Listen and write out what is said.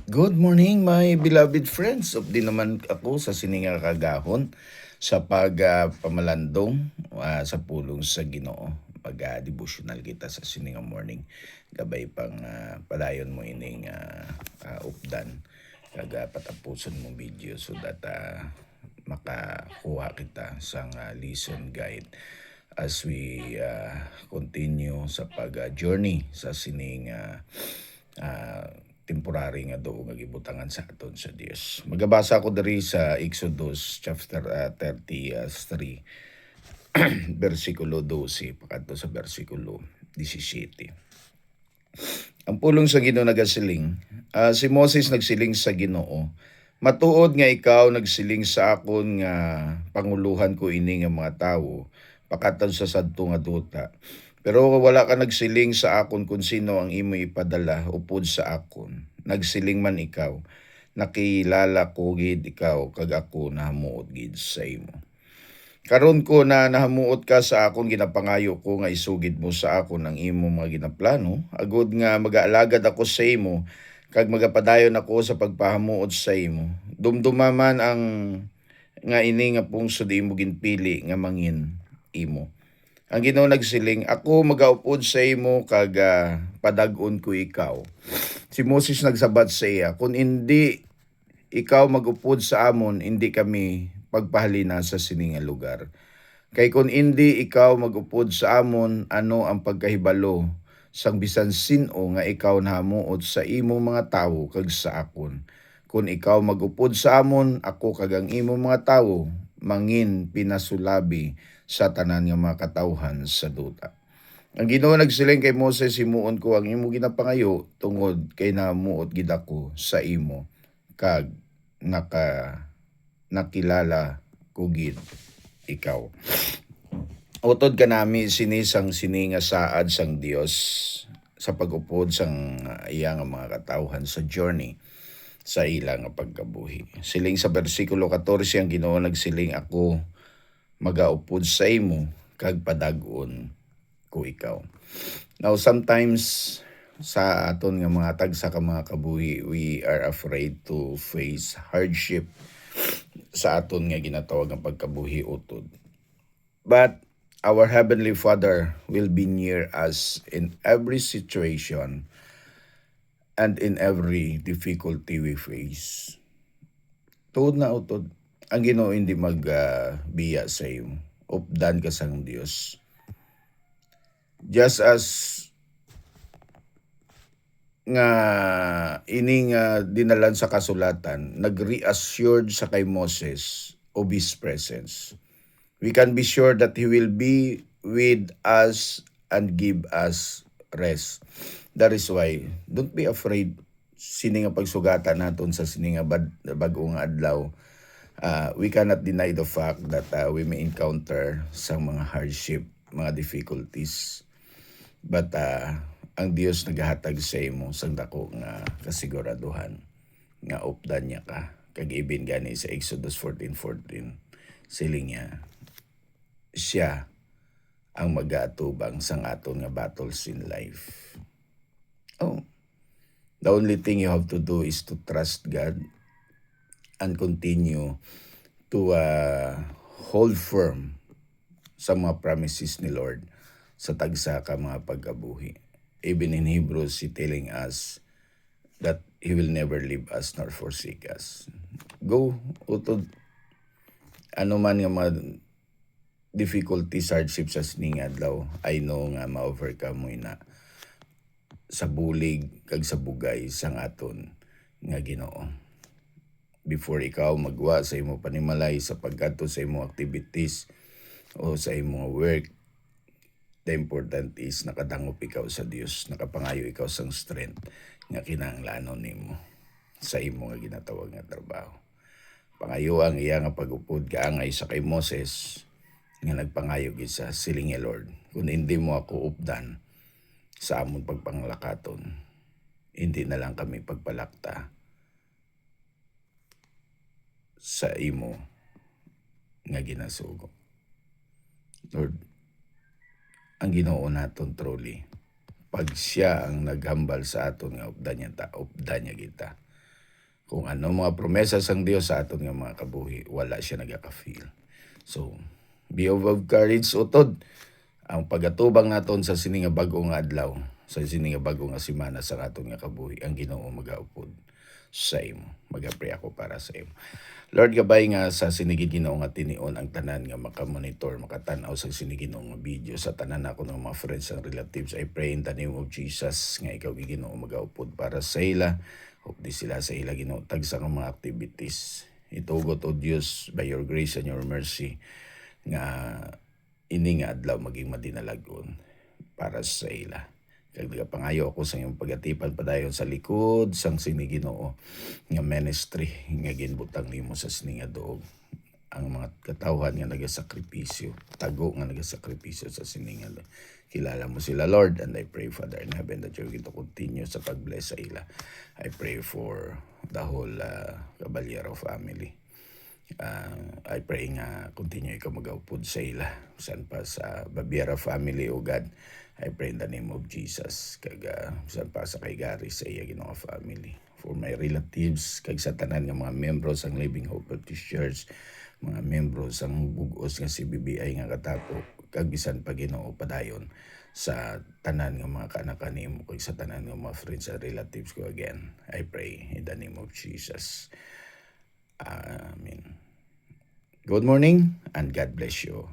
Good morning, my beloved friends. Updi naman ako sa sininga kagahon sa pamalandong sa pulong sa Ginoo. Devotional kita sa sininga morning. Gabay pang padayon mo ining updan. Patapuson mong video so that makakuha kita sa lesson guide as we continue sa pag-journey sa sining temporary nga doon nga gibutangan sa aton sa Dios. Magabasa ko diri sa Exodus chapter 33 versikulo 12 pakadto sa versikulo 17. Ang pulong sa Ginoo nagasiling, si Moses nagsiling sa Ginoo, matuod nga ikaw nagsiling sa akon nga panguluhan ko ini nga mga tawo pakatan sa sadto nga duta. Pero wala ka nagsiling sa akon kung sino ang imo ipadala upod sa akon. Nagsiling man ikaw, nakilala ko gid ikaw kag ako nahamuot gid sa imo. Karon ko na nahamuot ka sa akon ginapangayo ko nga isugid mo sa akon ang imo mga ginaplano, agud nga magaalagad ako sa imo kag magapadayon ako sa pagpahamuot sa imo. Dumduma man ang nga ini nga pungsod imo ginpili nga mangin imo. Ang Ginoo nagsiling, ako magaupod sa imo kag padag-on ko ikaw. Si Moses nagsabat sa iya, kung hindi ikaw magupod sa amon, hindi kami pagpahalina sa sininga lugar. Kay kung hindi ikaw magupod sa amon, ano ang pagkahibalo sang bisan sino nga ikaw nahamuot sa imong mga tawo kag sa akon. Kung ikaw magupod sa amon, ako kag ang imong mga tawo, mangin pinasulabi sa tanan nga mga katawhan sa duta. Ang Ginoo nagsiling kay Moses, himuon ko ang imo ginapangayo tungod kay namuot gid ako sa imo kag nakilala ko gid ikaw. Utod ka nami sinisang sininga saad sang Dios sa pag-upod sang iya nga mga katawhan sa journey sa ilang pagkabuhi. Siling sa versikulo 14 ang Ginoo nagsiling, ako magaupod sa imo kag padag-on ko ikaw. Now sometimes sa aton nga mga tagsa ka mga kabuhi, we are afraid to face hardship sa aton nga ginatawag ang pagkabuhi utod. But our Heavenly Father will be near us in every situation and in every difficulty we face. Tuod na utod, ang Ginoo hindi magbiya sa iyo. Updan ka sang Dios. Just as nga ining dinalan sa kasulatan, nag-reassured sa kay Moses of His presence. We can be sure that He will be with us and give us rest. That is why, don't be afraid sininga pagsugatan naton sa sininga bag-ong adlaw. We cannot deny the fact that we may encounter some mga hardship, mga difficulties. But ang Dios nagahatag sa imo sang dako nga kasiguraduhan nga updan niya ka. Kag ibin gani sa Exodus 14:14, siling niya, siya ang mag-aatubang sang aton nga battles in life. The only thing you have to do is to trust God and continue to hold firm sa mga promises ni Lord sa tagsa ka mga pagkabuhi. Even in Hebrews, He telling us that He will never leave us nor forsake us. Go, utod. Ano man nga mga difficulties, hardships sa sining adlaw, I know nga ma-overcome mo na sa bulig kag sa bugay sang aton nga Ginoo. Before ikaw magwa sa imo panimalay sa pagkadto sa imo activities o sa imo work, the important is nakadangop ikaw sa Dios, nakapangayo ikaw sang strength nga kinahanglanon nimo sa imo nga ginatawag nga trabaho. Pangayo ang iya nga pag-upod kaangay sa kay Moses nga nagpangayo gid sa siling Lord, kung hindi mo ako updan sa amon pagpanglakaton, hindi na lang kami pagpalakta sa imo nga ginasugo. Lord, ang Ginoo naton truly, pag siya ang naghambal sa aton nga updan niya kita, Kung ano mga promesa sang Dios sa aton nga mga kabuhi, wala siya nagaka-feel. So, be of courage utod ang pagatubang naton sa sini nga bag-o nga adlaw, sa sini nga bag-o nga semana sa aton nga kabuhi, ang Ginoo magaupod sa imo. Mag-pray ako para sa imo. Lord, gabay nga sa sinigid Ginoo nga tinion ang tanan nga makamonitor, makatan-aw sa sinigid Ginoo nga video sa tanan ako ng mga friends and relatives. I pray in the name of Jesus nga ikaw Ginoo magaupod para sa ila. Hope di sila sa ila Ginoo tagsa nga mga activities. Itugot o Dios by your grace and your mercy nga ini nga adlaw maging madinalagon para sa ila. Kag pangayo ako sa iyong pagatipan padayon sa likod sang sini Ginoo nga ministry nga ginbutang nimo sa sini nga doog. Ang mga katawhan nga nagasakripisyo, tago nga nagasakripisyo sa sini nga kilala mo sila Lord, and I pray Father in heaven that you're going to continue sa pag-bless sa ila. I pray for the whole Caballero family. I pray nga continue ikaw magaupod sa ila. San pa sa Babiera family, O God. I pray in the name of Jesus. Kag san pa sa kay Gary sa iya Ginoo family. For my relatives, kag sa tanan nga mga membro sang Living Hope Baptist Church, mga membro sang bugos nga si BBI nga katapo, kag bisan pa Ginoo padayon sa tanan nga mga kaanak nimo, kag sa tanan nga mga friends and relatives ko again. I pray in the name of Jesus. Amen. Good morning and God bless you.